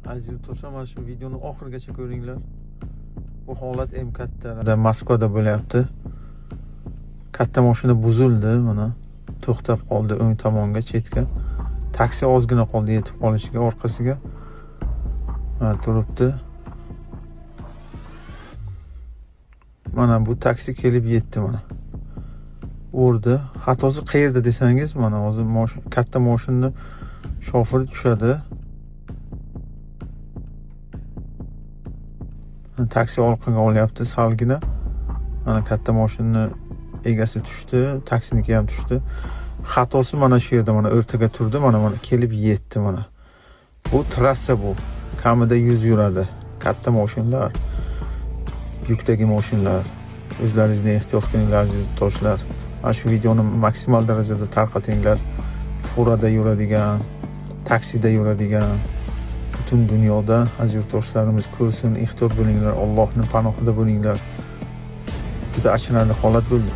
Aziz yurtdoshlar, mana shu videoni oxirigacha ko'ringlar. Bu holat M-katta Moskvada bo'lyapti. Katta mashina buzildi, mana to'xtab qoldi o'ng tomonga, chetga. Taksi ozgina qoldi yetib qolishiga, orqasiga. Mana turibdi. Mana bu taksi kelib yetdi mana. Urdi. Xatosi qayerda desangiz, mana hozir katta mashinani shofiri tushadi. Taksi orqaga olyapti salgina. Mana katta mashinani egasi tushdi, taksiniki ham tushdi. Xatosi mana shu yerda, mana o'rtaga turdi, mana kelib yetdi mana. Bu trassa bu. Kamida 100 yuradi. Katta mashinalar, yukdagi mashinalar. O'zlaringizni ehtiyot qilinglar, yurtdoshlar. Mana shu videoni maksimal darajada tarqatinglar. Furada yuradigan, taksida yuradigan butun dunyoda aziz yurtdoshlarimiz ko'rsin, ehtiyot bo'linglar, Allohning panohida bo'linglar. Juda achinarli holat bo'ldi.